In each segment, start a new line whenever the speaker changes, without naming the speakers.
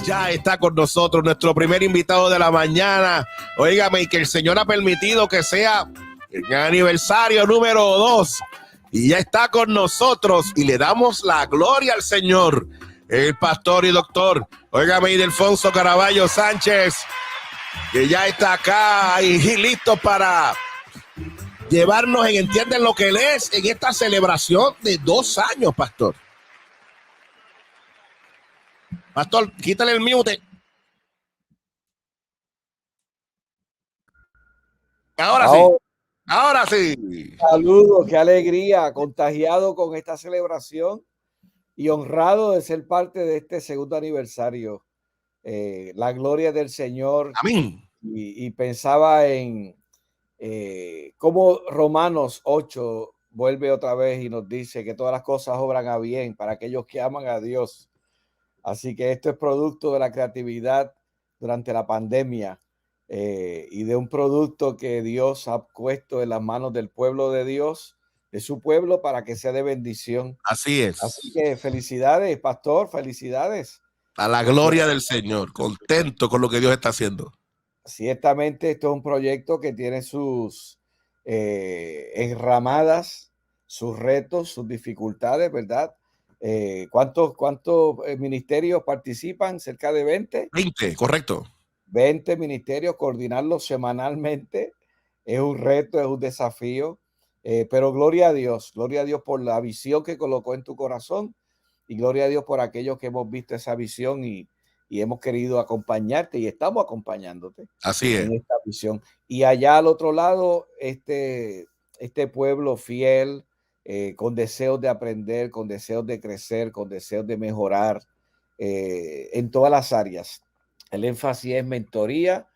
Ya está con nosotros nuestro primer invitado de la mañana. Óigame, y que el Señor ha permitido que sea el aniversario número 2. Y ya está con nosotros y le damos la gloria al Señor. El pastor y doctor, óigame, Ildefonso Caraballo Sánchez, que ya está acá y listo para llevarnos en Entienden lo que Él es en esta celebración de 2 años, pastor. Pastor, quítale el mute. Ahora sí. Ahora sí.
Saludos, qué alegría, contagiado con esta celebración y honrado de ser parte de este segundo aniversario. La gloria del Señor.
Amén.
Y pensaba en cómo Romanos 8 vuelve otra vez y nos dice que todas las cosas obran a bien para aquellos que aman a Dios. Así que esto es producto de la creatividad durante la pandemia. Y de un producto que Dios ha puesto en las manos del pueblo de Dios, de su pueblo, para que sea de bendición.
Así es.
Así que felicidades, pastor, felicidades.
A la gloria del Señor, contento con lo que Dios está haciendo.
Ciertamente esto es un proyecto que tiene sus enramadas, sus retos, sus dificultades, ¿verdad? ¿Cuántos ministerios participan? Cerca de 20.
20, correcto.
20 ministerios, coordinarlos semanalmente es un reto, es un desafío, pero gloria a Dios por la visión que colocó en tu corazón y gloria a Dios por aquellos que hemos visto esa visión y hemos querido acompañarte y estamos acompañándote.
Así es.
En esta visión. Y allá al otro lado, este pueblo fiel, con deseos de aprender, con deseos de crecer, con deseos de mejorar en todas las áreas. El énfasis es mentoría,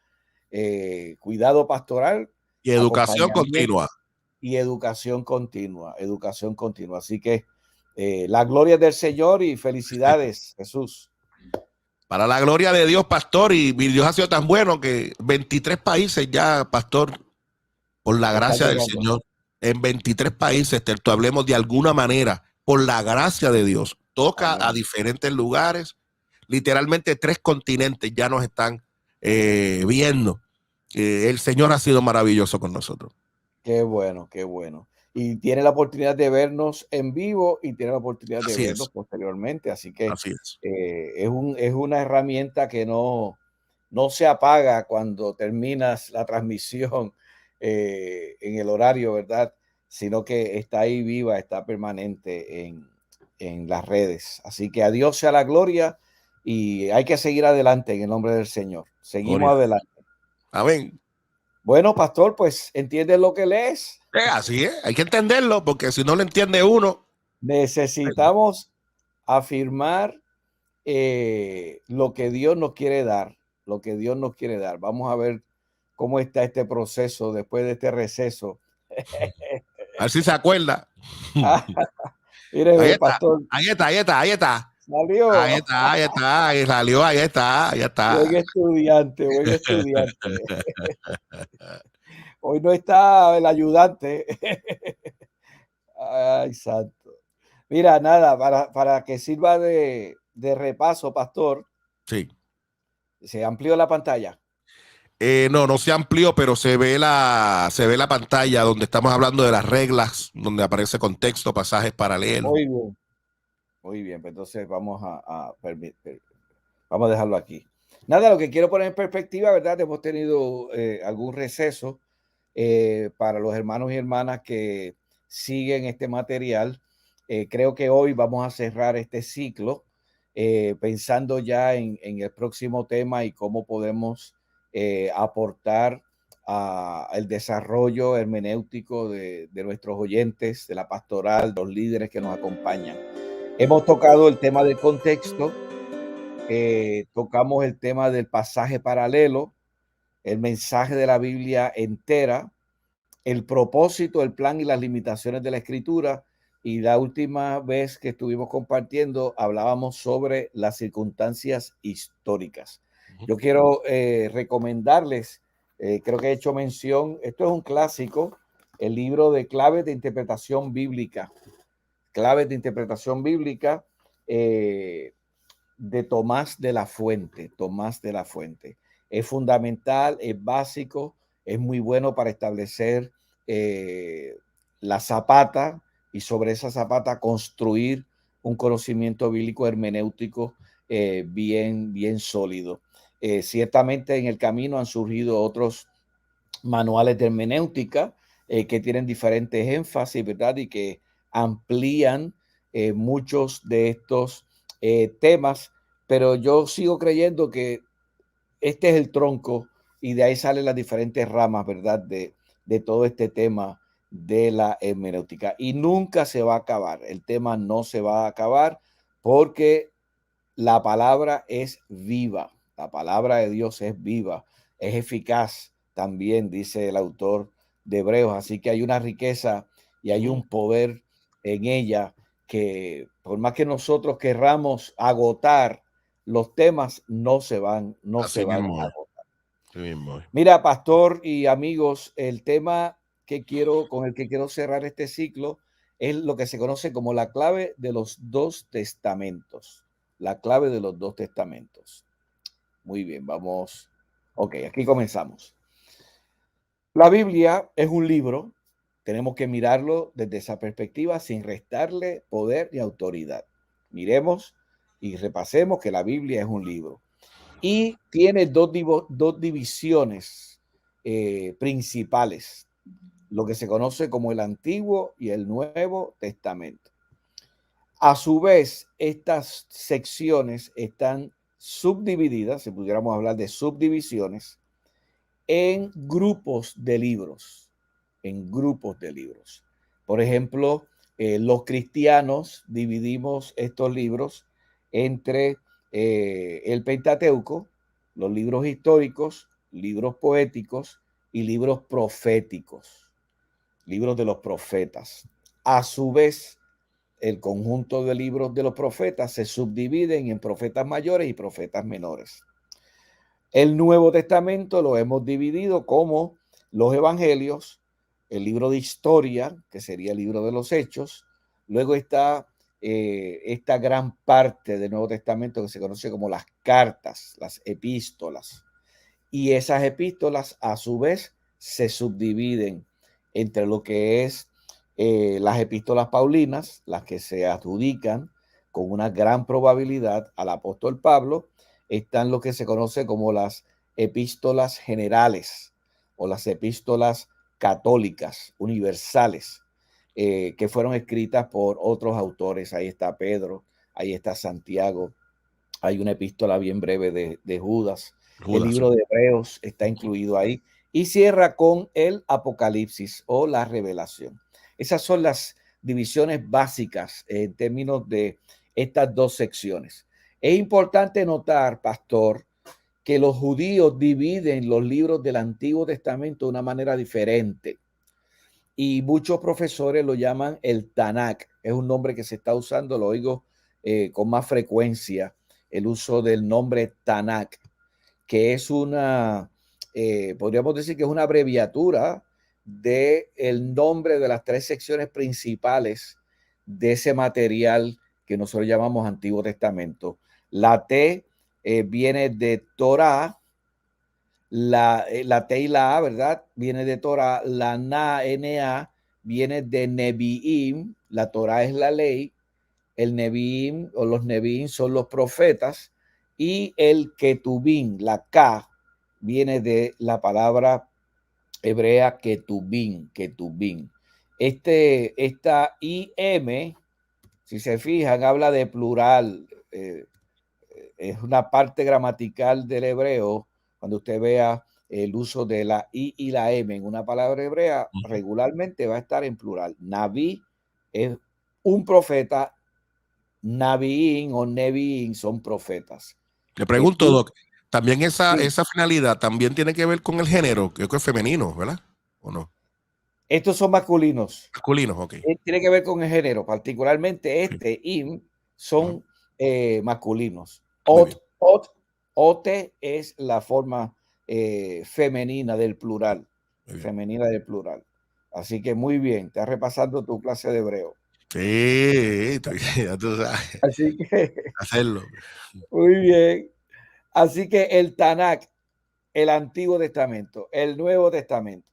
cuidado pastoral
y educación continua.
Y educación continua. Así que la gloria del Señor y felicidades, Jesús.
Para la gloria de Dios, pastor, y mi Dios ha sido tan bueno que 23 países ya, pastor, por la gracia del Señor, en 23 países, te hablemos de alguna manera, por la gracia de Dios, toca a diferentes lugares, literalmente 3 continentes ya nos están viendo. El Señor ha sido maravilloso con nosotros.
Qué bueno, qué bueno. Y tiene la oportunidad de vernos en vivo y tiene la oportunidad de vernos posteriormente. Así que es una herramienta que no se apaga cuando terminas la transmisión en el horario, ¿verdad? Sino que está ahí viva, está permanente en las redes. Así que a Dios sea la gloria y hay que seguir adelante en el nombre del Señor. Seguimos adelante.
Amén.
Bueno, pastor, pues ¿entiendes lo que lees?
Así es, hay que entenderlo, porque si no lo entiende uno.
Necesitamos afirmar lo que Dios nos quiere dar, Vamos a ver cómo está este proceso después de este receso.
A ver si se acuerda.
Mire,
ahí
pastor.
Está, ahí está.
Salió.
Ahí está, ahí salió, ahí está.
Buen estudiante. Hoy no está el ayudante. Ay, santo. Mira, nada, para que sirva de repaso, pastor.
Sí.
¿Se amplió la pantalla?
No se amplió, pero se ve la pantalla donde estamos hablando de las reglas, donde aparece contexto, pasajes paralelos.
Muy bien, pues entonces vamos vamos a dejarlo aquí. Nada, lo que quiero poner en perspectiva, ¿verdad? Hemos tenido algún receso para los hermanos y hermanas que siguen este material. Creo que hoy vamos a cerrar este ciclo pensando ya en el próximo tema y cómo podemos aportar al desarrollo hermenéutico de nuestros oyentes, de la pastoral, los líderes que nos acompañan. Hemos tocado el tema del contexto, tocamos el tema del pasaje paralelo, el mensaje de la Biblia entera, el propósito, el plan y las limitaciones de la escritura. Y la última vez que estuvimos compartiendo hablábamos sobre las circunstancias históricas. Yo quiero recomendarles, creo que he hecho mención, esto es un clásico, el libro de Claves de Interpretación Bíblica. claves de interpretación bíblica de Tomás de la Fuente. Tomás de la Fuente. Es fundamental, es básico, es muy bueno para establecer la zapata y sobre esa zapata construir un conocimiento bíblico hermenéutico bien sólido. Ciertamente en el camino han surgido otros manuales de hermenéutica que tienen diferentes énfasis, ¿verdad? Y que amplían muchos de estos temas, pero yo sigo creyendo que este es el tronco y de ahí salen las diferentes ramas, ¿verdad? De todo este tema de la hermenéutica. Y nunca se va a acabar, el tema no se va a acabar porque la palabra es viva, la palabra de Dios es viva, es eficaz también, dice el autor de Hebreos. Así que hay una riqueza y hay un poder en ella que por más que nosotros querramos agotar los temas, no se van
Así
a
mismo es.
agotar.
Así mismo es.
Mira, pastor y amigos, el tema con el que quiero cerrar este ciclo es lo que se conoce como la clave de los dos testamentos. La clave de los dos testamentos. Muy bien, vamos. Ok, aquí comenzamos. La Biblia es un libro. Tenemos que mirarlo desde esa perspectiva sin restarle poder ni autoridad. Miremos y repasemos que la Biblia es un libro. Y tiene dos divisiones principales, lo que se conoce como el Antiguo y el Nuevo Testamento. A su vez, estas secciones están subdivididas, si pudiéramos hablar de subdivisiones, en grupos de libros, Por ejemplo, los cristianos dividimos estos libros entre el Pentateuco, los libros históricos, libros poéticos y libros proféticos, libros de los profetas. A su vez, el conjunto de libros de los profetas se subdividen en profetas mayores y profetas menores. El Nuevo Testamento lo hemos dividido como los evangelios, el libro de historia, que sería el libro de los hechos. Luego está esta gran parte del Nuevo Testamento que se conoce como las cartas, las epístolas. Y esas epístolas a su vez se subdividen entre lo que es las epístolas paulinas, las que se adjudican con una gran probabilidad al apóstol Pablo. Están lo que se conoce como las epístolas generales o las epístolas católicas universales que fueron escritas por otros autores. Ahí está Pedro, ahí está Santiago, hay una epístola bien breve de Judas. El libro de Hebreos está incluido ahí y cierra con el Apocalipsis o la Revelación. Esas son las divisiones básicas en términos de estas dos secciones. Es importante notar, pastor, que los judíos dividen los libros del Antiguo Testamento de una manera diferente y muchos profesores lo llaman el Tanakh. Es un nombre que se está usando, lo oigo con más frecuencia, el uso del nombre Tanakh, que es podríamos decir que es una abreviatura del nombre de las tres secciones principales de ese material que nosotros llamamos Antiguo Testamento. La T viene de Torah, la T y la A, ¿verdad? Viene de Torah, la NA viene de Nevi'im, la Torah es la ley, el Nevi'im o los Nevi'im son los profetas, y el Ketubim, la K, viene de la palabra hebrea Ketubim. Esta IM, si se fijan, habla de plural. Es una parte gramatical del hebreo. Cuando usted vea el uso de la I y la M en una palabra hebrea, regularmente va a estar en plural. Naví es un profeta, Naviín o Neviín son profetas.
Le pregunto, Doc, también esa finalidad también tiene que ver con el género, creo que es femenino, ¿verdad? ¿O no?
Estos son masculinos.
Masculinos, ok.
Tiene que ver con el género, particularmente im son masculinos. Ote es la forma femenina del plural. Así que muy bien, estás repasando tu clase de hebreo.
Sí, ya tú sabes,
Así que,
hacerlo.
muy bien. Así que el Tanakh, el Antiguo Testamento, el Nuevo Testamento.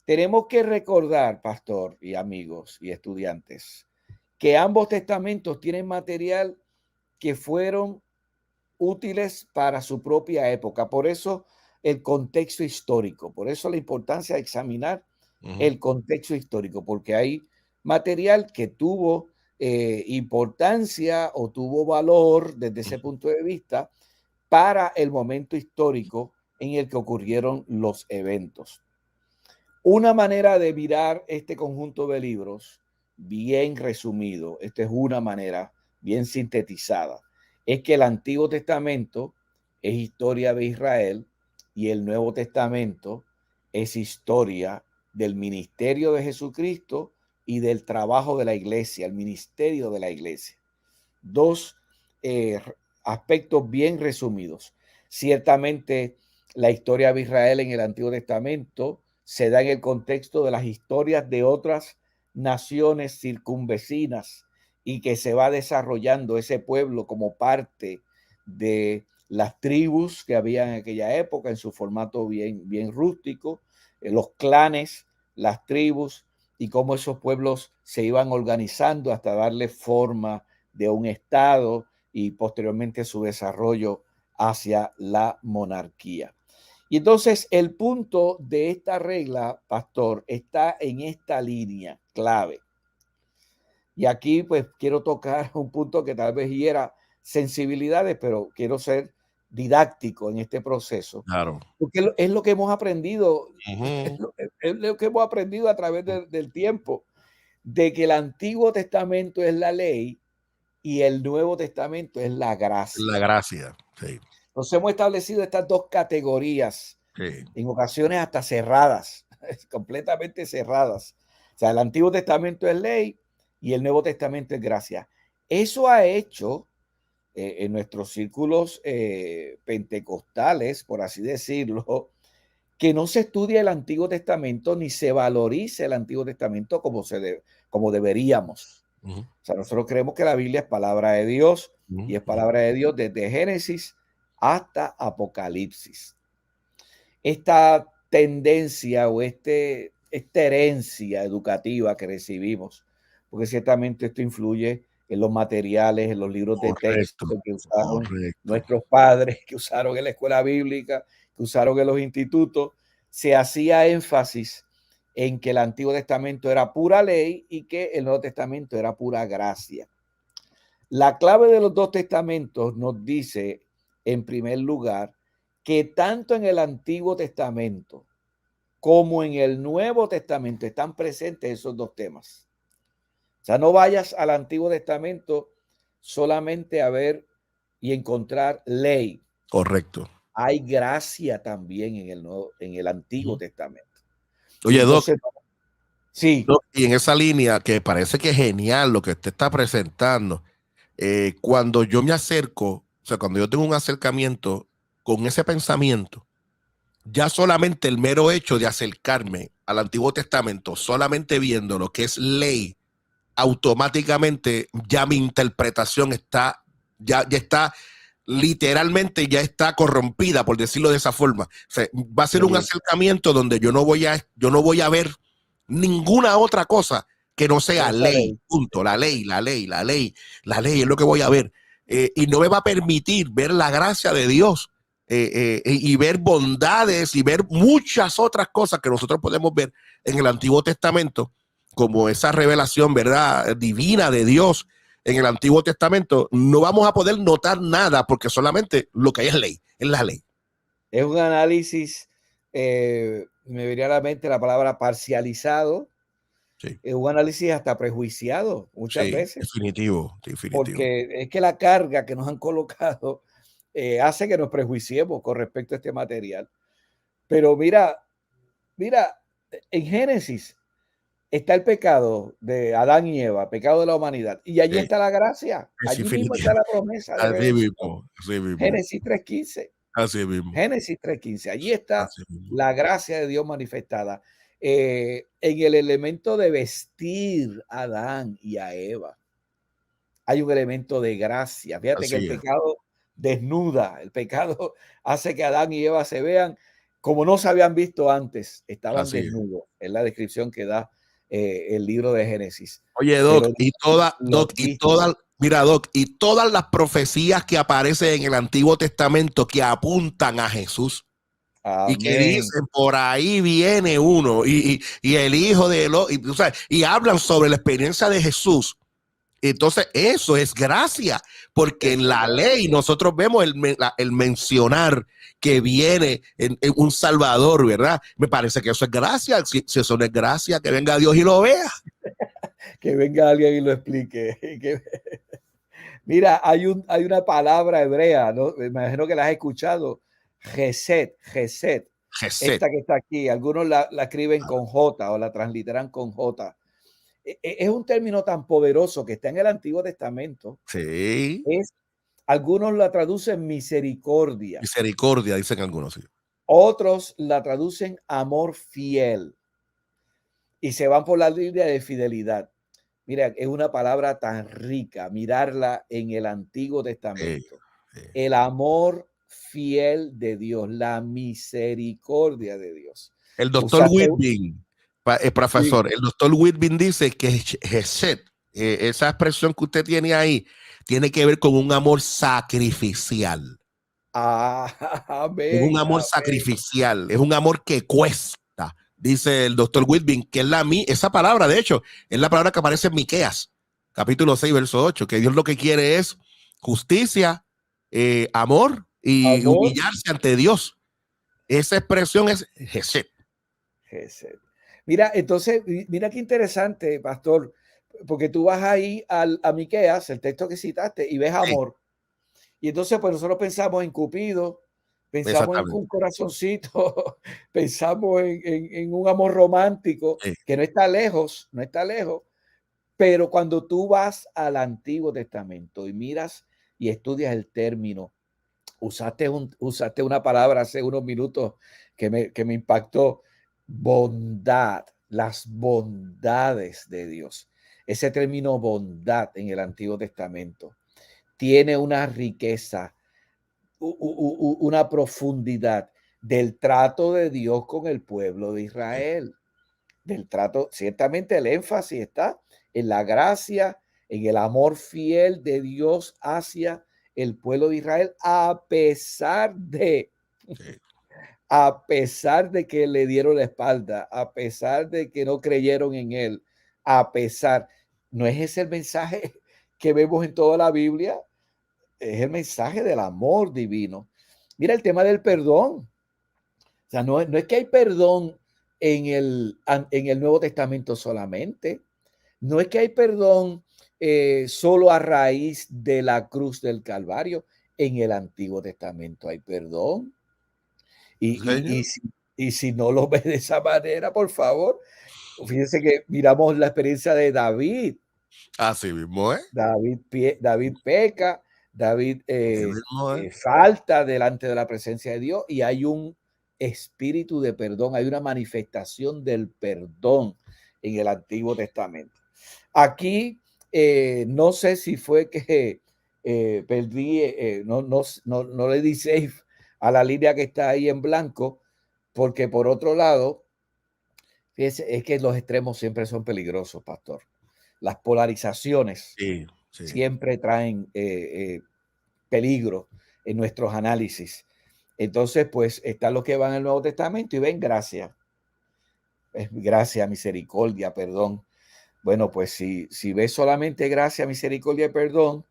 Tenemos que recordar, pastor y amigos y estudiantes, que ambos testamentos tienen material que fueron útiles para su propia época. Por eso el contexto histórico, por eso la importancia de examinar el contexto histórico, porque hay material que tuvo importancia o tuvo valor desde ese punto de vista para el momento histórico en el que ocurrieron los eventos. Una manera de mirar este conjunto de libros, bien resumido, esta es una manera bien sintetizada, es que el Antiguo Testamento es historia de Israel y el Nuevo Testamento es historia del ministerio de Jesucristo y del trabajo de la iglesia, el ministerio de la iglesia. Dos aspectos bien resumidos. Ciertamente la historia de Israel en el Antiguo Testamento se da en el contexto de las historias de otras naciones circunvecinas y que se va desarrollando ese pueblo como parte de las tribus que había en aquella época en su formato bien rústico, los clanes, las tribus y cómo esos pueblos se iban organizando hasta darle forma de un estado y posteriormente su desarrollo hacia la monarquía. Y entonces el punto de esta regla, pastor, está en esta línea clave. Y aquí pues quiero tocar un punto que tal vez hiera sensibilidades, pero quiero ser didáctico en este proceso.
Claro.
Porque es lo que hemos aprendido,
Uh-huh.
es lo que hemos aprendido a través del tiempo, de que el Antiguo Testamento es la ley y el Nuevo Testamento es la
La
gracia.
gracia. Sí.
Nos hemos establecido estas dos categorías,
Sí.
en ocasiones hasta cerradas, completamente cerradas. O sea, el Antiguo Testamento es ley y el Nuevo Testamento es gracia. Eso ha hecho en nuestros círculos pentecostales, por así decirlo, que no se estudie el Antiguo Testamento ni se valorice el Antiguo Testamento como deberíamos.
Uh-huh.
O sea, nosotros creemos que la Biblia es palabra de Dios y es palabra de Dios desde Génesis hasta Apocalipsis. Esta tendencia o esta herencia educativa que recibimos, porque ciertamente esto influye en los materiales, en los libros de texto que usaron nuestros padres, que usaron en la escuela bíblica, que usaron en los institutos, se hacía énfasis en que el Antiguo Testamento era pura ley y que el Nuevo Testamento era pura gracia. La clave de los dos testamentos nos dice, en primer lugar, que tanto en el Antiguo Testamento como en el Nuevo Testamento están presentes esos dos temas. O sea, no vayas al Antiguo Testamento solamente a ver y encontrar ley.
Correcto.
Hay gracia también en el Antiguo Testamento.
Oye,
entonces, Doc, sí.
Y en esa línea, que parece que es genial lo que usted está presentando, cuando yo me acerco, o sea, cuando yo tengo un acercamiento con ese pensamiento, ya solamente el mero hecho de acercarme al Antiguo Testamento, solamente viendo lo que es ley, automáticamente ya mi interpretación está, ya está literalmente ya está corrompida, por decirlo de esa forma. O sea, va a ser un acercamiento donde yo no voy a ver ninguna otra cosa que no sea ley, punto. La ley es lo que voy a ver. Y no me va a permitir ver la gracia de Dios y ver bondades y ver muchas otras cosas que nosotros podemos ver en el Antiguo Testamento, como esa revelación, ¿verdad?, divina de Dios en el Antiguo Testamento. No vamos a poder notar nada porque solamente lo que hay es ley, es la ley.
Es un análisis, me vendría a la mente la palabra parcializado,
Sí.
Es un análisis hasta prejuiciado muchas veces.
Definitivo.
Porque es que la carga que nos han colocado hace que nos prejuiciemos con respecto a este material. Pero mira, en Génesis está el pecado de Adán y Eva, pecado de la humanidad, y allí está la gracia, allí mismo está la promesa de redención. Génesis 3:15.
Así mismo.
Génesis 3:15, allí está la gracia de Dios manifestada. en el elemento de vestir a Adán y a Eva. Hay un elemento de gracia. Fíjate que el
Así es.
pecado desnuda, el pecado hace que Adán y Eva se vean como no se habían visto antes, estaban
Así es.
desnudos, es la descripción que da el libro de Génesis.
Oye,
Pero los viste.
Mira, Doc, y todas las profecías que aparecen en el Antiguo Testamento que apuntan a Jesús y que
Amén.
dicen por ahí viene uno y el hijo de Elo, o sea, y hablan sobre la experiencia de Jesús. Entonces, eso es gracia, porque en la ley nosotros vemos el mencionar que viene en un Salvador, ¿verdad? Me parece que eso es gracia. Si eso no es gracia, que venga Dios y lo vea.
Que venga alguien y lo explique. Mira, hay una palabra hebrea, ¿no? Me imagino que la has escuchado. Geset.
Geset.
Esta que está aquí. Algunos la escriben con J o la transliteran con J. Es un término tan poderoso que está en el Antiguo Testamento.
Sí.
Algunos la traducen misericordia.
Misericordia, dicen algunos. Sí.
Otros la traducen amor fiel. Y se van por la línea de fidelidad. Mira, es una palabra tan rica, mirarla en el Antiguo Testamento. El amor fiel de Dios, la misericordia de Dios.
El doctor
Usaste,
Whitby,
sí.
profesor, el doctor Whitby dice que Geset, esa expresión que usted tiene ahí, tiene que ver con un amor sacrificial. Es un
Amén,
amor
amén.
sacrificial, es un amor que cuesta, dice el doctor Whitby, que es esa palabra, de hecho, es la palabra que aparece en Miqueas, capítulo 6, verso 8, que Dios lo que quiere es justicia, amor y
Amor,
humillarse ante Dios. Esa expresión es Geset.
Gesed. Mira, entonces, mira qué interesante, pastor, porque tú vas ahí a Miqueas, el texto que citaste, y ves
Sí,
amor. Y entonces, pues nosotros pensamos en Cupido, pensamos en
exactamente.
un corazoncito, pensamos en un amor romántico
Sí,
que no está lejos, no está lejos. Pero cuando tú vas al Antiguo Testamento y miras y estudias el término, usaste una palabra hace unos minutos que me impactó, bondad, las bondades de Dios. Ese término bondad en el Antiguo Testamento tiene una riqueza, una profundidad del trato de Dios con el pueblo de
sí.
Israel. Del trato, ciertamente el énfasis está en la gracia, en el amor fiel de Dios hacia el pueblo de Israel,
Sí.
a pesar de que le dieron la espalda, a pesar de que no creyeron en él, a pesar, ¿no es ese el mensaje que vemos en toda la Biblia? Es el mensaje del amor divino. Mira el tema del perdón. O sea, no es que hay perdón en el Nuevo Testamento solamente. No es que hay perdón solo a raíz de la cruz del Calvario. En el Antiguo Testamento hay perdón. Y, y,
Señor.
y, si, y si no lo ves de esa manera, por favor, fíjense que miramos la experiencia de David.
Así mismo, ¿eh?
David peca, David
Así mismo, ¿eh?
falta delante de la presencia de Dios y hay un espíritu de perdón, hay una manifestación del perdón en el Antiguo Testamento. Aquí no sé si fue que perdí, no le di save a la línea que está ahí en blanco, porque por otro lado, fíjese, es que los extremos siempre son peligrosos, pastor. Las polarizaciones
Sí, sí.
siempre traen peligro en nuestros análisis. Entonces, pues están los que van al Nuevo Testamento y ven gracia. Es gracia, misericordia, perdón. Bueno, pues si ves solamente gracia, misericordia y perdón,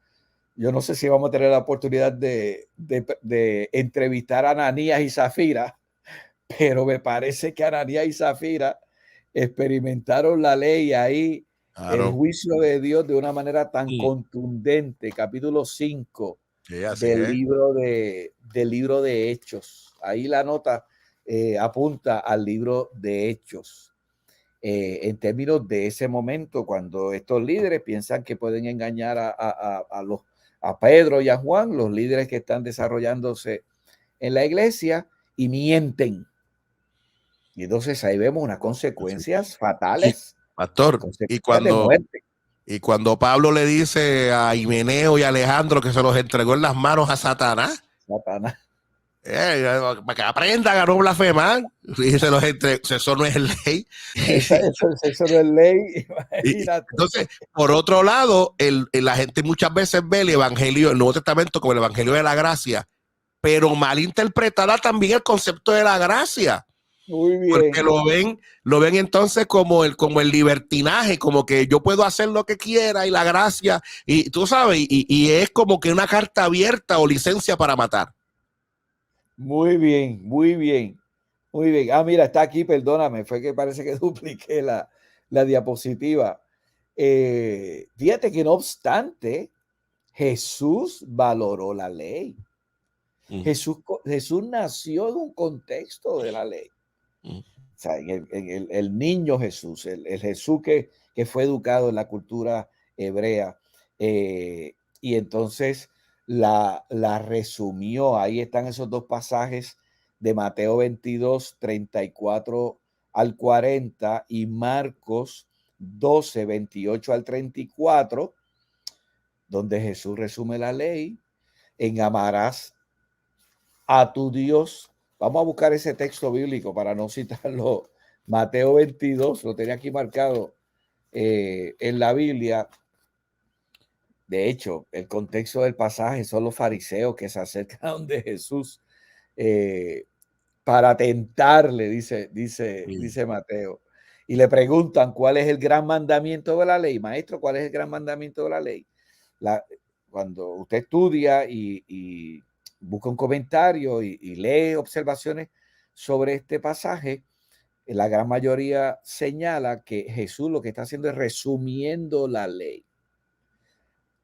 yo no sé si vamos a tener la oportunidad de entrevistar a Ananías y Zafira, pero me parece que Ananías y Zafira experimentaron la ley ahí, el
Claro.
juicio de Dios de una manera tan
Sí,
contundente. Capítulo 5
sí, así es.
del libro de Hechos. Ahí la nota apunta al libro de Hechos. En términos de ese momento, cuando estos líderes piensan que pueden engañar a Pedro y a Juan, los líderes que están desarrollándose en la iglesia, y mienten. Y entonces ahí vemos unas consecuencias fatales,
Pastor,
consecuencias de muerte.
y cuando Pablo le dice a Himeneo y Alejandro que se los entregó en las manos a Satanás,
Satanás.
Para que aprendan a no blasfemar, y se los entregó, eso no es ley.
Eso no es ley, imagínate.
Entonces, por otro lado, la gente muchas veces ve el evangelio, el Nuevo Testamento, como el evangelio de la gracia, pero malinterpretará también el concepto de la gracia.
Muy bien.
Porque lo ven entonces como el libertinaje, como que yo puedo hacer lo que quiera y la gracia, y tú sabes, y es como que una carta abierta o licencia para matar.
Muy bien, muy bien, muy bien. Ah, mira, está aquí, perdóname, fue que parece que dupliqué la diapositiva. Fíjate que no obstante, Jesús valoró la ley. Jesús nació en un contexto de la ley. O sea, el niño Jesús, el Jesús que fue educado en la cultura hebrea, y entonces la resumió. Ahí están esos dos pasajes de Mateo 22, 34 al 40 y Marcos 12, 28 al 34, donde Jesús resume la ley en amarás a tu Dios. Vamos a buscar ese texto bíblico para no citarlo. Mateo 22, lo tenía aquí marcado en la Biblia. De hecho, el contexto del pasaje son los fariseos que se acercaron de Jesús para tentarle, dice Mateo. Y le preguntan cuál es el gran mandamiento de la ley. Maestro, ¿cuál es el gran mandamiento de la ley? Cuando usted estudia y busca un comentario y lee observaciones sobre este pasaje, la gran mayoría señala que Jesús lo que está haciendo es resumiendo la ley.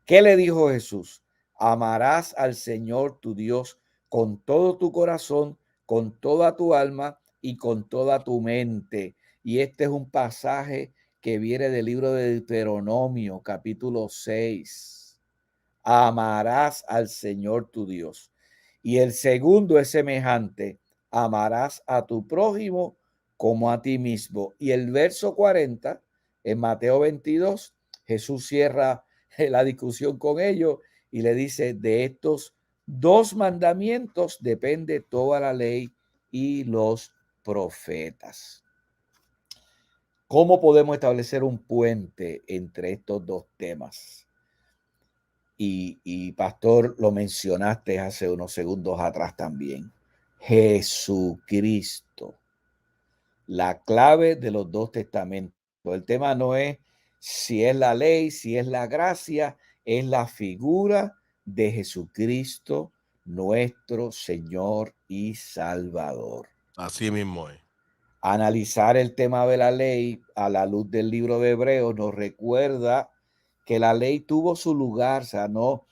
¿Qué le dijo Jesús? Amarás al Señor tu Dios con todo tu corazón, con toda tu alma y con toda tu mente. Y este es un pasaje que viene del libro de Deuteronomio, capítulo 6. Amarás al Señor tu Dios. Y el segundo es semejante. Amarás a tu prójimo como a ti mismo. Y el verso 40, en Mateo 22, Jesús cierra la discusión con ellos y le dice, de estos dos mandamientos depende toda la ley y los profetas. ¿Cómo podemos establecer un puente entre estos dos temas? Y pastor, lo mencionaste hace unos segundos atrás también. Jesucristo, la clave de los dos testamentos. El tema no es si es la ley, si es la gracia, es la figura de Jesucristo, nuestro Señor y Salvador.
Así mismo es.
Analizar el tema de la ley a la luz del libro de Hebreos nos recuerda que la ley tuvo su lugar. O sea, no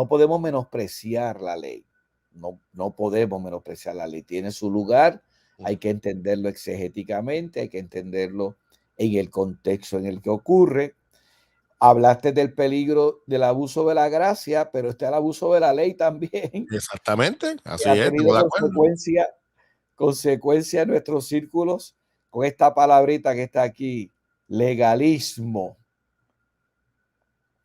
podemos menospreciar la ley. No podemos menospreciar la ley. Tiene su lugar. Hay que entenderlo exegéticamente, hay que entenderlo en el contexto en el que ocurre. Hablaste del peligro del abuso de la gracia, pero está el abuso de la ley también.
Exactamente, así
Ha
es,
tenido
estamos de acuerdo.
consecuencia en nuestros círculos con esta palabrita que está aquí, legalismo.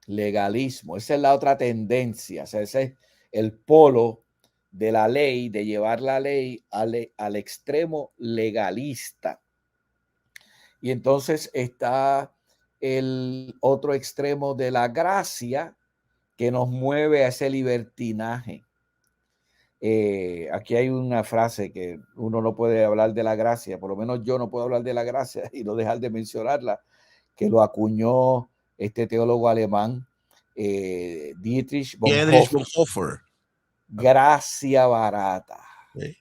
Legalismo, esa es la otra tendencia, o sea, ese es el polo de la ley, de llevar la ley al extremo legalista. Y entonces está el otro extremo de la gracia que nos mueve a ese libertinaje. Aquí hay una frase que uno no puede hablar de la gracia, por lo menos yo no puedo hablar de la gracia y no dejar de mencionarla, que lo acuñó este teólogo alemán, Dietrich Bonhoeffer. Gracia barata. Sí.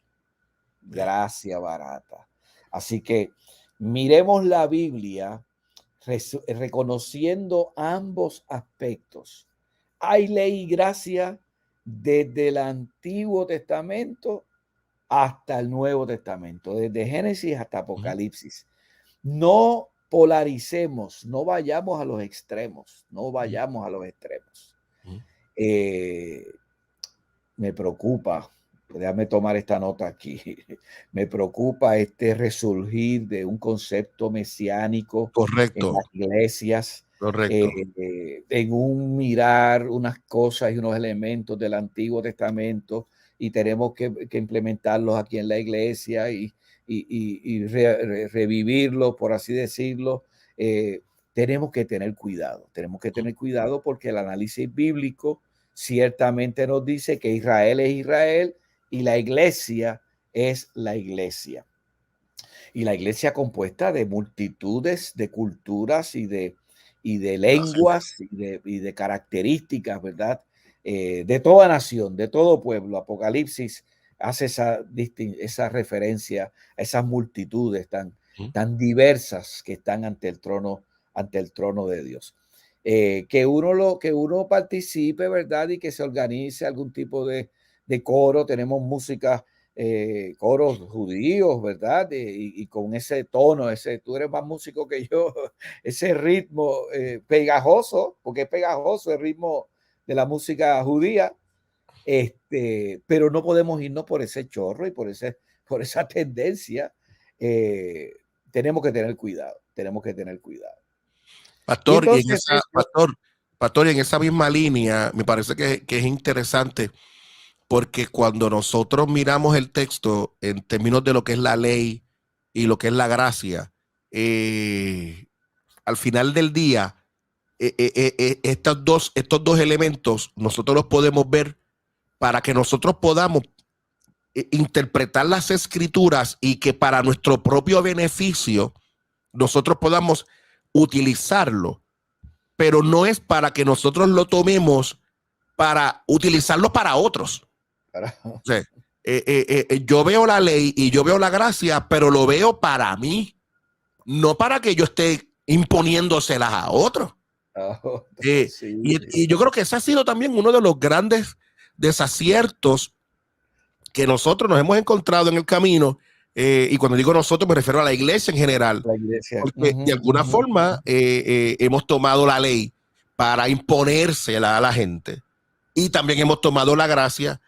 Gracia barata. Así que miremos la Biblia reconociendo ambos aspectos. Hay ley y gracia desde el Antiguo Testamento hasta el Nuevo Testamento, desde Génesis hasta Apocalipsis. No polaricemos, no vayamos a los extremos, me preocupa Déjame tomar esta nota aquí. Me preocupa este resurgir de un concepto mesiánico en
Correcto,
las iglesias,
correcto.
en un mirar unas cosas y unos elementos del Antiguo Testamento y tenemos que implementarlos aquí en la iglesia y revivirlos, por así decirlo. Tenemos que tener cuidado porque el análisis bíblico ciertamente nos dice que Israel es Israel y la iglesia es la iglesia. Y la iglesia compuesta de multitudes de culturas y de lenguas y de características, ¿verdad? De toda nación, de todo pueblo. Apocalipsis hace esa referencia a esas multitudes tan diversas que están ante el trono de Dios. Que uno participe, ¿verdad? Y que se organice algún tipo de coro. Tenemos música, coros judíos, ¿verdad? Y con ese tono, tú eres más músico que yo, ese ritmo pegajoso, porque es pegajoso el ritmo de la música judía, pero no podemos irnos por ese chorro y por esa tendencia. Tenemos que tener cuidado. Y
Pastor,
entonces,
pastor, y en esa misma línea, me parece que es interesante, porque cuando nosotros miramos el texto en términos de lo que es la ley y lo que es la gracia, al final del día, estos dos elementos nosotros los podemos ver para que nosotros podamos interpretar las escrituras y que para nuestro propio beneficio nosotros podamos utilizarlo, pero no es para que nosotros lo tomemos para utilizarlo para otros. O sea, yo veo la ley y yo veo la gracia, pero lo veo para mí, no para que yo esté imponiéndoselas a otros.
Sí.
Y yo creo que ese ha sido también uno de los grandes desaciertos que nosotros nos hemos encontrado en el camino. Y cuando digo nosotros me refiero a la iglesia en general,
La iglesia.
porque de alguna forma hemos tomado la ley para imponérsela a la gente, y también hemos tomado la gracia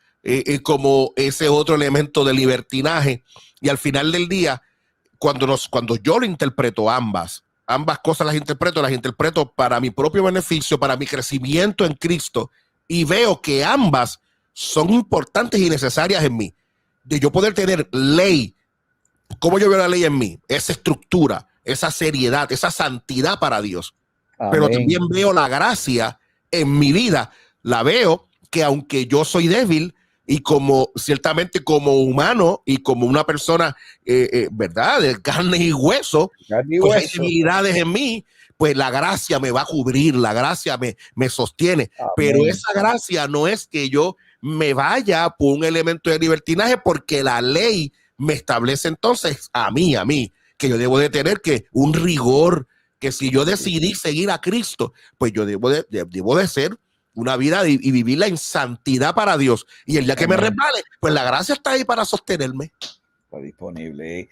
como ese otro elemento de libertinaje. Y al final del día, cuando yo lo interpreto, ambas cosas las interpreto para mi propio beneficio, para mi crecimiento en Cristo, y veo que ambas son importantes y necesarias en mí. De yo poder tener ley, ¿cómo yo veo la ley en mí? Esa estructura, esa seriedad, esa santidad para Dios. Amén. Pero también veo la gracia en mi vida. La veo que aunque yo soy débil y ciertamente como humano y como una persona, ¿verdad? De carne y hueso, pues hay debilidades en mí, pues la gracia me va a cubrir, la gracia me sostiene. Amén. Pero esa gracia no es que yo me vaya por un elemento de libertinaje, porque la ley me establece entonces a mí, que yo debo de tener un rigor, que si yo decidí seguir a Cristo, pues yo debo de ser una vida y vivirla en santidad para Dios. Y el día que me resbale, pues la gracia está ahí para sostenerme.
Está disponible.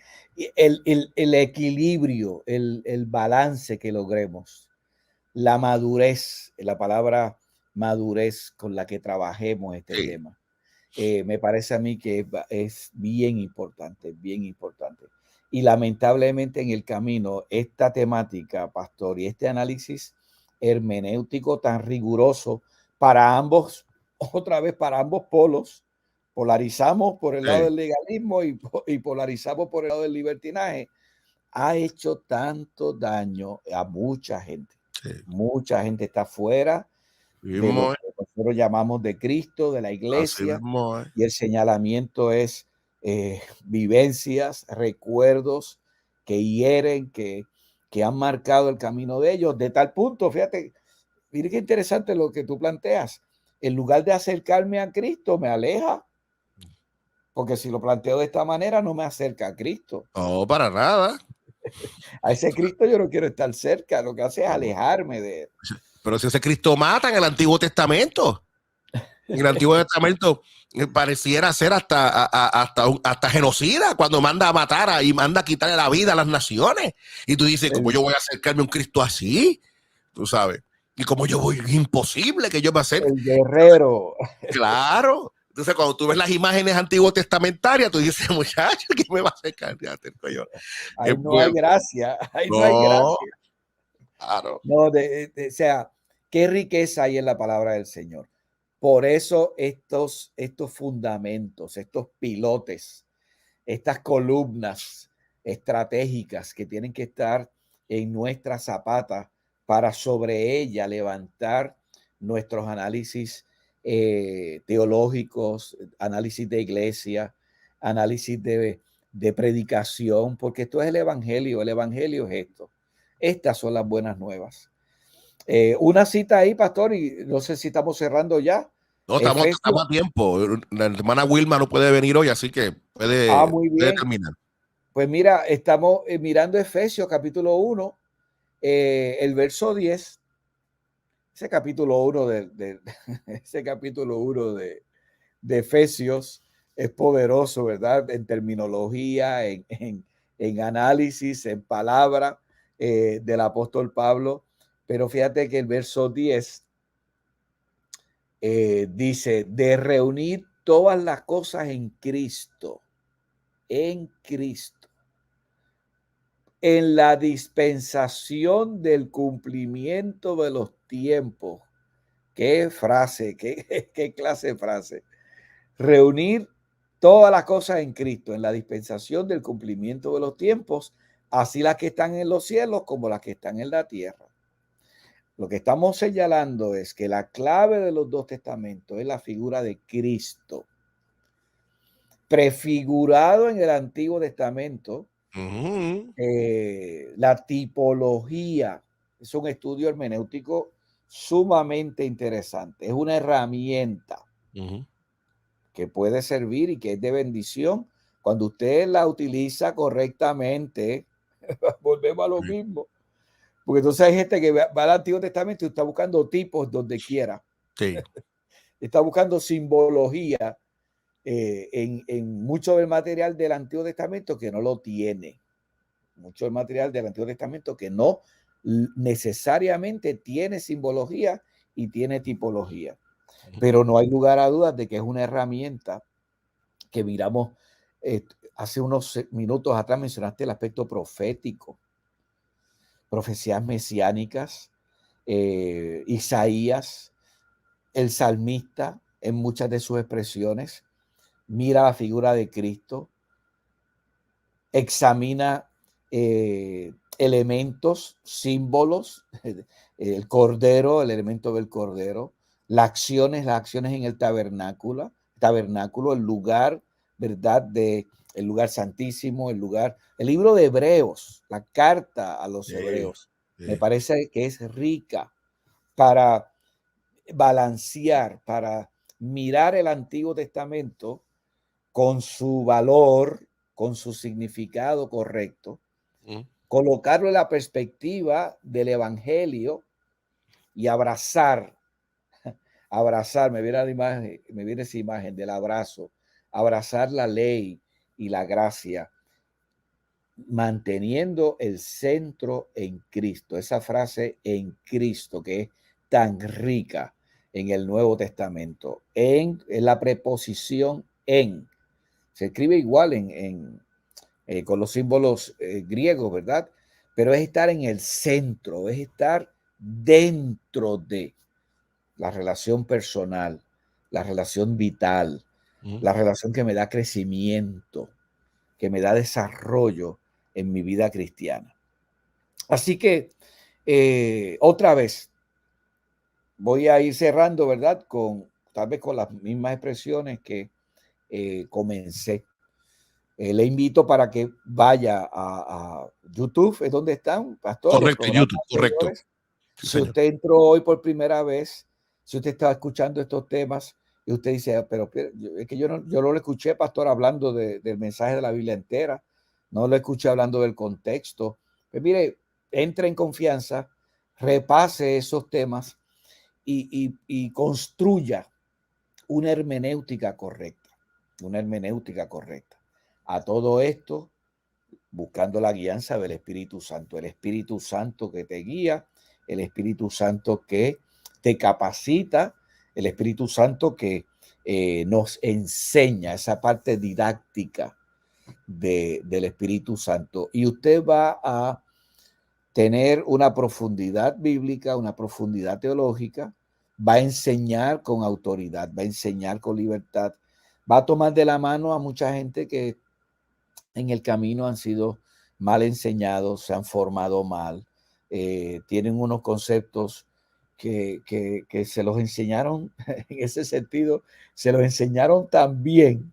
El equilibrio, el balance que logremos, la madurez, la palabra madurez con la que trabajemos este tema, me parece a mí que es bien importante. Y lamentablemente en el camino, esta temática, pastor, y este análisis hermenéutico tan riguroso para ambos polos, polarizamos por el lado del legalismo y polarizamos por el lado del libertinaje, ha hecho tanto daño a mucha gente. Mucha gente está fuera de lo que nosotros llamamos de Cristo, de la iglesia, y el señalamiento es vivencias, recuerdos que hieren, que han marcado el camino de ellos, de tal punto, fíjate, mire qué interesante lo que tú planteas, en lugar de acercarme a Cristo, me aleja, porque si lo planteo de esta manera, no me acerca a Cristo.
No, para nada.
A ese Cristo yo no quiero estar cerca, lo que hace es alejarme de él.
Pero si ese Cristo mata en el Antiguo Testamento, en el Antiguo Testamento pareciera ser hasta genocida, cuando manda a matar y manda a quitarle la vida a las naciones. Y tú dices, ¿cómo yo voy a acercarme a un Cristo así? Tú sabes. Y como yo voy, imposible que yo me acerque.
El guerrero.
Claro. Entonces, cuando tú ves las imágenes antiguo testamentarias, tú dices, muchacho, ¿qué me va a hacer cállate, coño?
Ahí no hay gracia, ahí no hay
No,
gracia.
claro.
No, o sea, qué riqueza hay en la palabra del Señor. Por eso estos fundamentos, estos pilotes, estas columnas estratégicas que tienen que estar en nuestra zapata para sobre ella levantar nuestros análisis teológicos, análisis de iglesia, análisis de predicación, porque esto es el evangelio es esto. Estas son las buenas nuevas. Una cita ahí, pastor, y no sé si estamos cerrando ya.
No, estamos a tiempo. La hermana Wilma no puede venir hoy, así que
Muy
puede
bien.
terminar.
Pues mira, estamos mirando Efesios capítulo 1, el verso 10. Ese capítulo 1 ese capítulo 1 de Efesios es poderoso, ¿verdad? En terminología, en análisis, en palabra del apóstol Pablo. Pero fíjate que el verso 10 dice, de reunir todas las cosas en Cristo, en la dispensación del cumplimiento de los tiempos. Qué frase, qué clase de frase. Reunir todas las cosas en Cristo, en la dispensación del cumplimiento de los tiempos, así las que están en los cielos como las que están en la tierra. Lo que estamos señalando es que la clave de los dos testamentos es la figura de Cristo, prefigurado en el Antiguo Testamento. La tipología es un estudio hermenéutico sumamente interesante. Es una herramienta que puede servir y que es de bendición cuando usted la utiliza correctamente. Volvemos a lo mismo. Porque entonces hay gente que va al Antiguo Testamento y está buscando tipos donde quiera.
Sí.
Está buscando simbología en mucho del material del Antiguo Testamento que no lo tiene. Mucho del material del Antiguo Testamento que no necesariamente tiene simbología y tiene tipología. Pero no hay lugar a dudas de que es una herramienta que miramos. Hace unos minutos atrás mencionaste el aspecto profético, profecías mesiánicas, Isaías, el salmista en muchas de sus expresiones, mira la figura de Cristo, examina elementos, símbolos, el cordero, el elemento del cordero, las acciones en el tabernáculo, el lugar, ¿verdad? El lugar santísimo, el libro de Hebreos, la carta a los hebreos, me parece que es rica para balancear, para mirar el Antiguo Testamento con su valor, con su significado correcto, colocarlo en la perspectiva del evangelio y abrazar, me viene esa imagen del abrazo, abrazar la ley y la gracia, manteniendo el centro en Cristo. Esa frase en Cristo que es tan rica en el Nuevo Testamento, en la preposición en. Se escribe igual con los símbolos griegos, ¿verdad? Pero es estar en el centro, es estar dentro de la relación personal, la relación vital, la relación que me da crecimiento, que me da desarrollo en mi vida cristiana. Así que, otra vez, voy a ir cerrando, ¿verdad? Tal vez con las mismas expresiones que comencé. Le invito para que vaya a YouTube, ¿es donde están, pastor?
Correcto, YouTube, correcto.
Sí, si usted entró hoy por primera vez, si usted está escuchando estos temas y usted dice, pero es que yo no lo escuché, pastor, hablando del mensaje de la Biblia entera, no lo escuché hablando del contexto. Pues mire, entre en confianza, repase esos temas y construya una hermenéutica correcta, A todo esto, buscando la guianza del Espíritu Santo, el Espíritu Santo que te guía, el Espíritu Santo que te capacita, el Espíritu Santo que nos enseña esa parte didáctica del Espíritu Santo. Y usted va a tener una profundidad bíblica, una profundidad teológica, va a enseñar con autoridad, va a enseñar con libertad, va a tomar de la mano a mucha gente que en el camino han sido mal enseñados, se han formado mal, tienen unos conceptos que se los enseñaron, en ese sentido, se los enseñaron tan bien,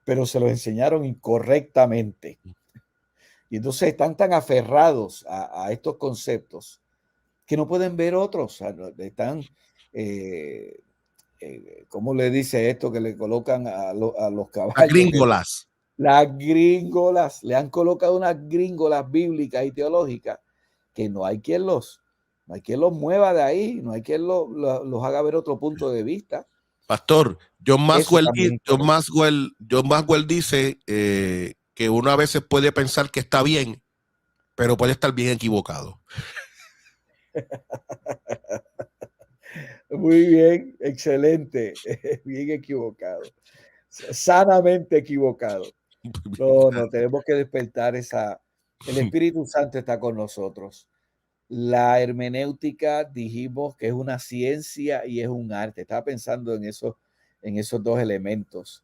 pero se los enseñaron incorrectamente. Y entonces están tan aferrados a estos conceptos que no pueden ver otros. O sea, están, ¿cómo le dice esto que le colocan a los
Las
caballos?
gringolas.
Las gringolas, le han colocado unas gringolas bíblicas y teológicas que no hay quien los mueva de ahí, no hay quien los haga ver otro punto de vista.
Pastor,
Eso también
John Maxwell dice que uno a veces puede pensar que está bien, pero puede estar bien equivocado.
Muy bien, excelente, bien equivocado, sanamente equivocado. No, tenemos que despertar el Espíritu Santo está con nosotros. La hermenéutica dijimos que es una ciencia y es un arte. Estaba pensando en esos dos elementos.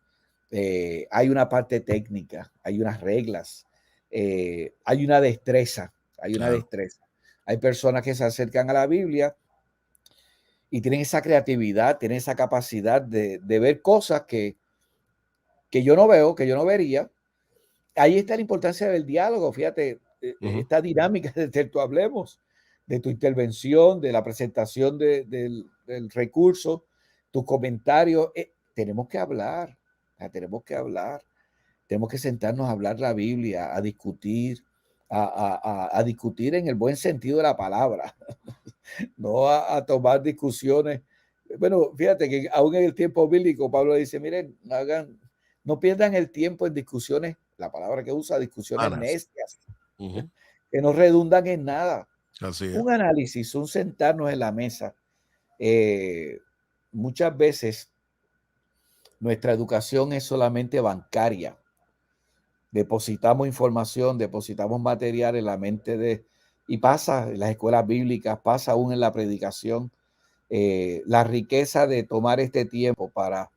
Hay una parte técnica, hay unas reglas, hay una destreza,
Claro.
Hay personas que se acercan a la Biblia y tienen esa creatividad, tienen esa capacidad de ver cosas que yo no veo, que yo no vería. Ahí está la importancia del diálogo, fíjate, esta dinámica de tu hablemos, de tu intervención, de la presentación del recurso, tus comentarios. Tenemos que hablar, tenemos que sentarnos a hablar la Biblia, a discutir, a discutir en el buen sentido de la palabra, no a tomar discusiones. Bueno, fíjate que aún en el tiempo bíblico, Pablo dice, miren, no pierdan el tiempo en discusiones, la palabra que usa, discusiones necias, que no redundan en nada.
Así es.
Un análisis, un sentarnos en la mesa. Muchas veces nuestra educación es solamente bancaria. Depositamos información, depositamos material en la mente y pasa en las escuelas bíblicas, pasa aún en la predicación. La riqueza de tomar este tiempo para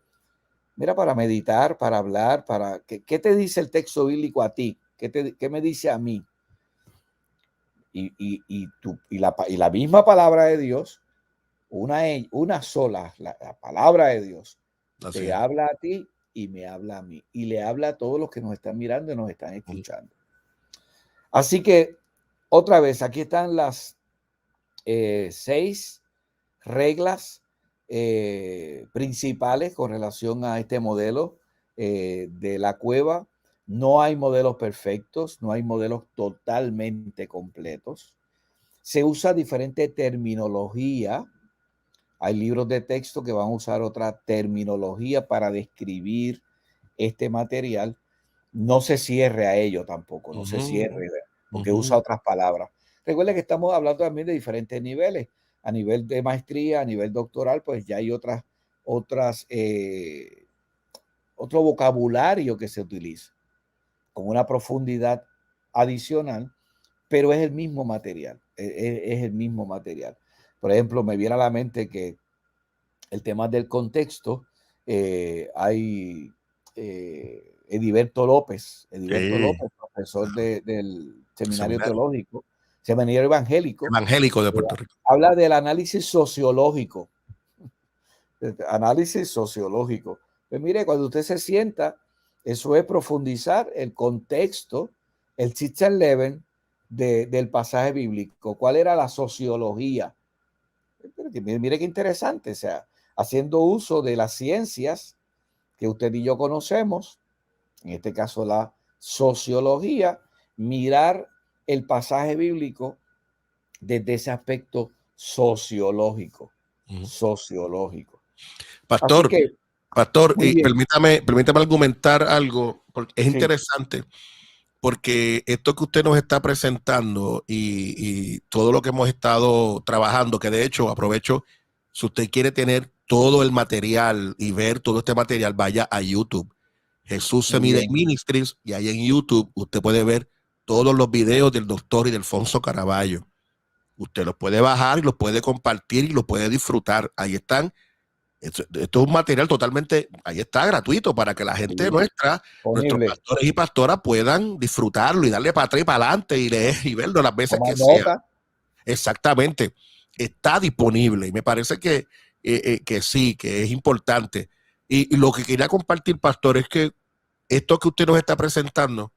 meditar, para hablar, ¿qué te dice el texto bíblico a ti? ¿Qué me dice a mí? Y la misma palabra de Dios, una sola, la palabra de Dios, te habla a ti y me habla a mí. Y le habla a todos los que nos están mirando y nos están escuchando. Así que, otra vez, aquí están las 6 reglas principales con relación a este modelo de la cueva. No hay modelos perfectos, no hay modelos totalmente completos. Se usa diferente terminología. Hay libros de texto que van a usar otra terminología para describir este material. No se cierre a ello tampoco, no se cierre, porque usa otras palabras. Recuerden que estamos hablando también de diferentes niveles. A nivel de maestría, a nivel doctoral, pues ya hay otro vocabulario que se utiliza con una profundidad adicional, pero es el mismo material, es el mismo material. Por ejemplo, me viene a la mente que el tema del contexto, hay Ediberto López, profesor del seminario teológico, seminario evangélico
de Puerto Rico.
Habla del análisis sociológico. Pues mire, cuando usted se sienta, eso es profundizar el contexto, el Sitzenleben del pasaje bíblico. ¿Cuál era la sociología? Mire qué interesante, o sea, haciendo uso de las ciencias que usted y yo conocemos, en este caso la sociología, mirar el pasaje bíblico desde ese aspecto sociológico.
Pastor, y permítame argumentar algo, porque es interesante, porque esto que usted nos está presentando y todo lo que hemos estado trabajando, que de hecho aprovecho, si usted quiere tener todo el material y ver todo este material, vaya a YouTube. Jesús se mide Ministries, y ahí en YouTube usted puede ver todos los videos del doctor y de Alfonso Caraballo. Usted los puede bajar y los puede compartir y los puede disfrutar. Ahí están. Esto es un material totalmente, ahí está, gratuito, para que la gente nuestra, nuestros pastores y pastoras puedan disfrutarlo y darle para atrás y para adelante y leer y verlo las veces que sea. Exactamente. Está disponible y me parece que sí, que es importante. Y lo que quería compartir, pastor, es que esto que usted nos está presentando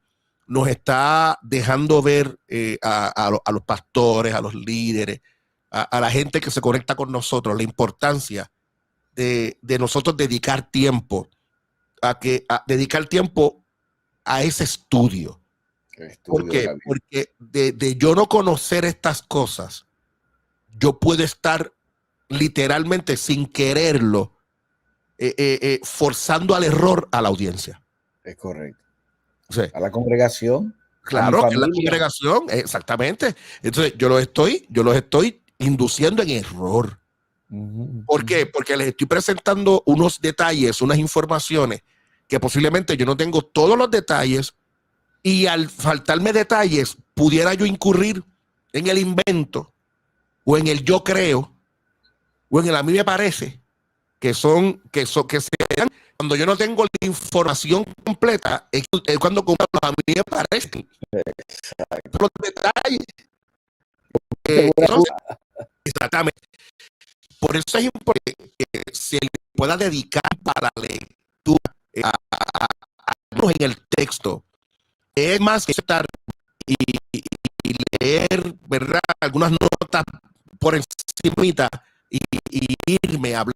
nos está dejando ver a los pastores, a los líderes, a la gente que se conecta con nosotros, la importancia de nosotros dedicar tiempo a dedicar tiempo a ese estudio. ¿Por qué? Porque de yo no conocer estas cosas, yo puedo estar literalmente sin quererlo forzando al error a la audiencia.
Es correcto.
Sí.
A la congregación.
Claro, que es la congregación, exactamente. Entonces yo los estoy induciendo en error. ¿Por qué? Porque les estoy presentando unos detalles, unas informaciones que posiblemente yo no tengo todos los detalles, y al faltarme detalles pudiera yo incurrir en el invento o en el yo creo o en el a mí me parece, que se dan cuando yo no tengo la información completa, es cuando a mí me parece. Los detalles. Exactamente. Por eso es importante que se le pueda dedicar para la lectura en el texto. Es más que estar y leer, ¿verdad?, algunas notas por encimita y irme a hablar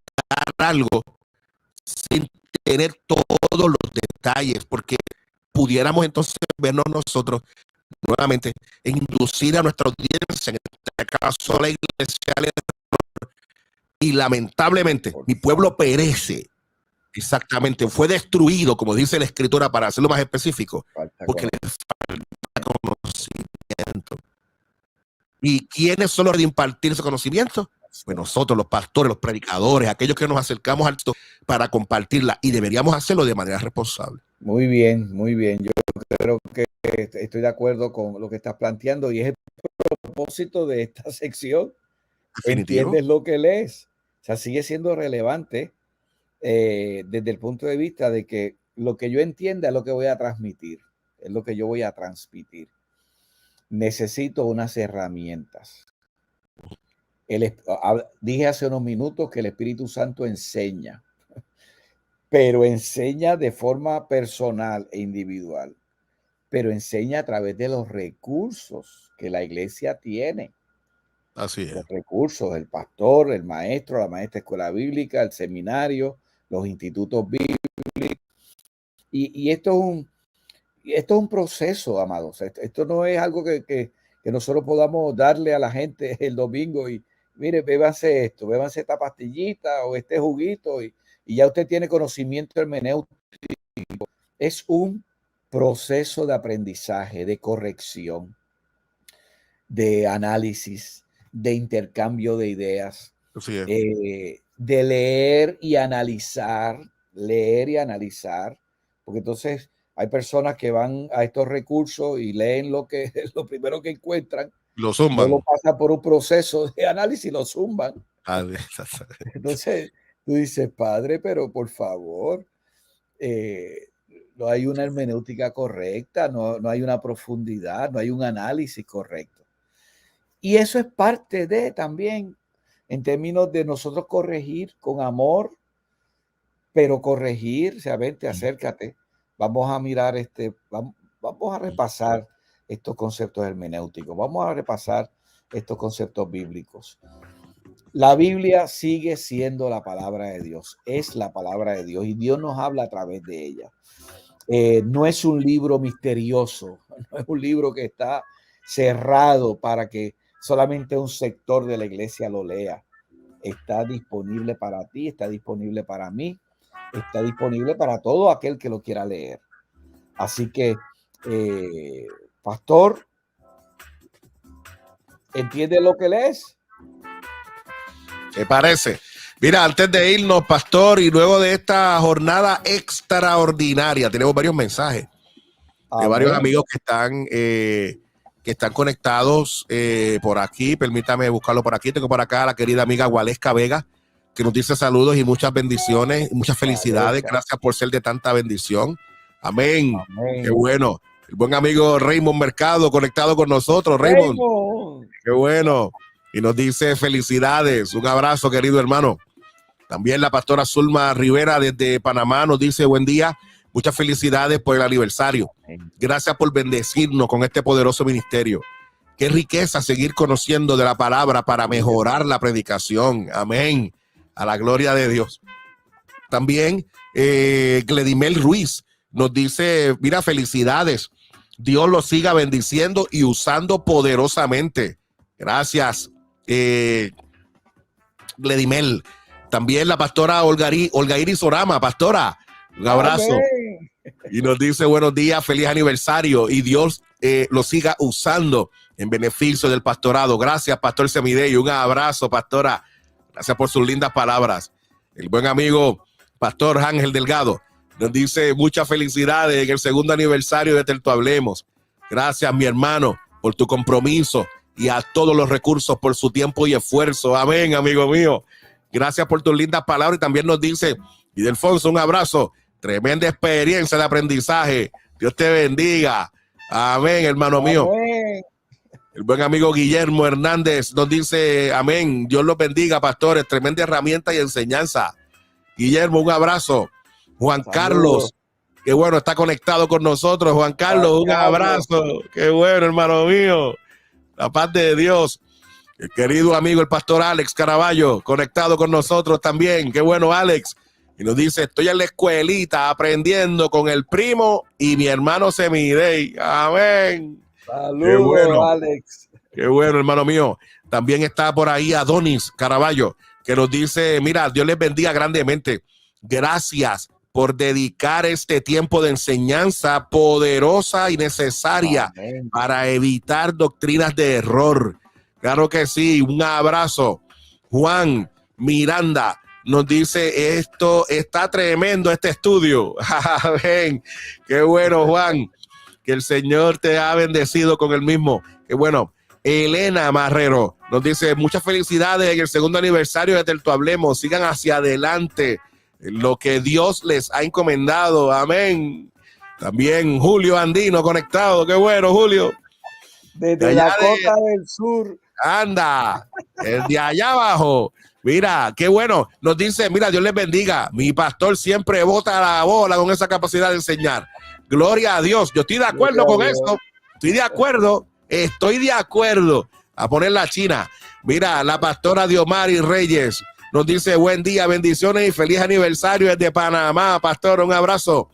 algo sin tener todos los detalles, porque pudiéramos entonces vernos nosotros nuevamente e inducir a nuestra audiencia, en este caso la iglesia, y lamentablemente mi pueblo perece. Exactamente, fue destruido, como dice la escritura, para hacerlo más específico, porque le falta conocimiento. ¿Y quiénes son los de impartir ese conocimiento? Pues nosotros, los pastores, los predicadores, aquellos que nos acercamos al texto para compartirla, y deberíamos hacerlo de manera responsable.
Muy bien, muy bien. Yo creo que estoy de acuerdo con lo que estás planteando, y es el propósito de esta sección.
Definitivo.
¿Entiendes lo que lees? O sea, sigue siendo relevante desde el punto de vista de que lo que yo entienda es lo que voy a transmitir, es lo que yo voy a transmitir. Necesito unas herramientas. Dije hace unos minutos que el Espíritu Santo enseña, pero enseña de forma personal e individual, pero enseña a través de los recursos que la iglesia tiene.
Así es.
Los recursos, el pastor, el maestro, la maestra de escuela bíblica, el seminario, los institutos bíblicos. Y esto es un proceso, amados. Esto no es algo que nosotros podamos darle a la gente el domingo y mire, bébanse esto, bébanse esta pastillita o este juguito y ya usted tiene conocimiento hermenéutico. Es un proceso de aprendizaje, de corrección, de análisis, de intercambio de ideas, de leer y analizar, porque entonces hay personas que van a estos recursos y leen lo primero que encuentran,
lo zumban,
no lo pasan por un proceso de análisis, lo zumban. Entonces tú dices, padre, pero por favor, no hay una hermenéutica correcta, no hay una profundidad, no hay un análisis correcto. Y eso es parte de también, en términos de nosotros corregir con amor, pero corregir, o sea, vente, acércate, vamos a mirar vamos a repasar estos conceptos hermenéuticos, vamos a repasar estos conceptos bíblicos. La Biblia sigue siendo la palabra de Dios, es la palabra de Dios y Dios nos habla a través de ella. No es un libro misterioso, no es un libro que está cerrado para que solamente un sector de la iglesia lo lea. Está disponible para ti, está disponible para mí, está disponible para todo aquel que lo quiera leer. Así que, pastor, ¿entiendes lo que lees?
¿Te parece? Mira, antes de irnos, pastor, y luego de esta jornada extraordinaria, tenemos varios mensajes de varios amigos que están conectados por aquí. Permítame buscarlo por aquí. Tengo por acá a la querida amiga Gualesca Vega, que nos dice saludos y muchas bendiciones, muchas felicidades. Gracias por ser de tanta bendición. Amén. Amén. Qué bueno. El buen amigo Raymond Mercado conectado con nosotros. Raymond. Qué bueno. Y nos dice felicidades. Un abrazo, querido hermano. También la pastora Zulma Rivera desde Panamá nos dice buen día. Muchas felicidades por el aniversario. Gracias por bendecirnos con este poderoso ministerio. Qué riqueza seguir conociendo de la palabra para mejorar la predicación. Amén. A la gloria de Dios. También Gledimel Ruiz nos dice, mira, felicidades. Dios los siga bendiciendo y usando poderosamente. Gracias, Gledimel. También la pastora Olga Iris Orama, pastora. Un abrazo. Amén. Y nos dice buenos días, feliz aniversario y Dios lo siga usando en beneficio del pastorado. Gracias, pastor Semidey. Un abrazo, pastora. Gracias por sus lindas palabras. El buen amigo pastor Ángel Delgado nos dice muchas felicidades en el segundo aniversario de Terto Hablemos. Gracias, mi hermano, por tu compromiso y a todos los recursos por su tiempo y esfuerzo. Amén, amigo mío. Gracias por tus lindas palabras. Y también nos dice, Ildefonso, un abrazo. Tremenda experiencia de aprendizaje. Dios te bendiga. Amén, hermano amén. Mío. El buen amigo Guillermo Hernández nos dice, amén. Dios los bendiga, pastores. Tremenda herramienta y enseñanza. Guillermo, un abrazo. Juan Saludos. Carlos, qué bueno, está conectado con nosotros. Juan Carlos, un abrazo. Qué bueno, hermano mío. La paz de Dios. El querido amigo, el pastor Alex Caraballo, conectado con nosotros también. Qué bueno, Alex. Y nos dice, estoy en la escuelita aprendiendo con el primo y mi hermano Semidey. Amén.
Saludos, qué bueno, Alex.
Qué bueno, hermano mío. También está por ahí Adonis Caraballo, que nos dice, mira, Dios les bendiga grandemente. Gracias por dedicar este tiempo de enseñanza poderosa y necesaria Amén. Para evitar doctrinas de error. Claro que sí, un abrazo. Juan Miranda nos dice, esto está tremendo este estudio. Amén. Qué bueno, Juan. Que el Señor te ha bendecido con el mismo. Qué bueno. Elena Marrero nos dice, muchas felicidades en el segundo aniversario de Terto Hablemos. Sigan hacia adelante lo que Dios les ha encomendado. Amén. También Julio Andino conectado. Qué bueno, Julio.
Desde la costa del sur.
Anda, de allá abajo. Mira, qué bueno. Nos dice, mira, Dios les bendiga. Mi pastor siempre bota la bola con esa capacidad de enseñar. Gloria a Dios. Yo estoy de acuerdo con esto. Estoy de acuerdo. A poner la China. Mira, la pastora Diomari Reyes nos dice, buen día, bendiciones y feliz aniversario desde Panamá. Pastor, un abrazo.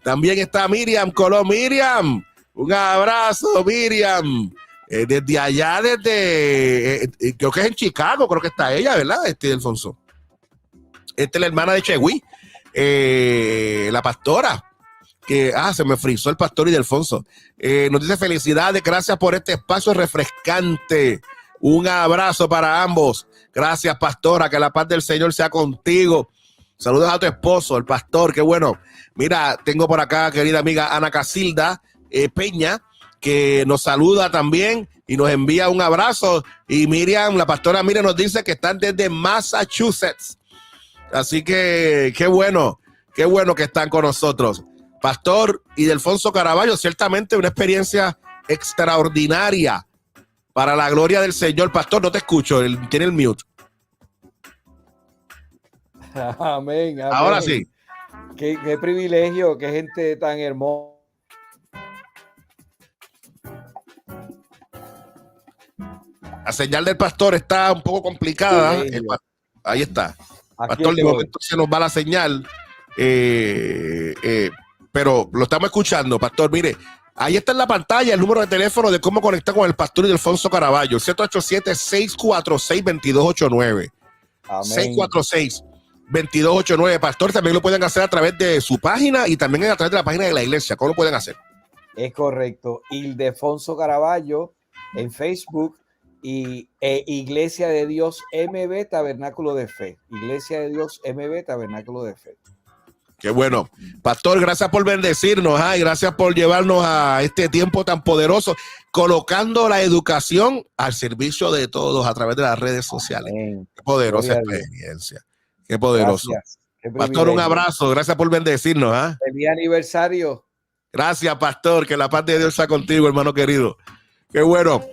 También está Miriam Colón. Miriam, un abrazo, Miriam. Desde allá, creo que es en Chicago, creo que está ella, ¿verdad? Alfonso. Esta es la hermana de Chegui, la pastora, que, se me frizó el pastor y de Alfonso. Nos dice felicidades, gracias por este espacio refrescante. Un abrazo para ambos. Gracias, pastora, que la paz del Señor sea contigo. Saludos a tu esposo, el pastor, qué bueno. Mira, tengo por acá, querida amiga Ana Casilda Peña, que nos saluda también y nos envía un abrazo. Y Miriam, la pastora Miriam nos dice que están desde Massachusetts. Así que qué bueno que están con nosotros. Pastor Ildefonso Caraballo, ciertamente una experiencia extraordinaria para la gloria del Señor. Pastor, no te escucho, tiene el mute.
Amén, amén.
Ahora sí.
Qué privilegio, qué gente tan hermosa.
La señal del pastor está un poco complicada. Ahí está. Pastor, de momento se nos va la señal. Pero lo estamos escuchando, pastor. Mire, ahí está en la pantalla el número de teléfono de cómo conectar con el pastor Ildefonso Caraballo. 787-646-2289. 646-2289. Pastor, también lo pueden hacer a través de su página y también a través de la página de la iglesia. ¿Cómo lo pueden hacer?
Es correcto. Ildefonso Caraballo en Facebook y Iglesia de Dios MB Tabernáculo de Fe. Iglesia de Dios MB Tabernáculo de Fe.
Qué bueno. Pastor, gracias por bendecirnos, y gracias por llevarnos a este tiempo tan poderoso, colocando la educación al servicio de todos a través de las redes sociales.
Amén.
Qué poderosa experiencia. Qué poderoso. Pastor, un abrazo. Gracias por bendecirnos.
Feliz aniversario.
Gracias, Pastor. Que la paz de Dios sea contigo, hermano querido. Qué bueno.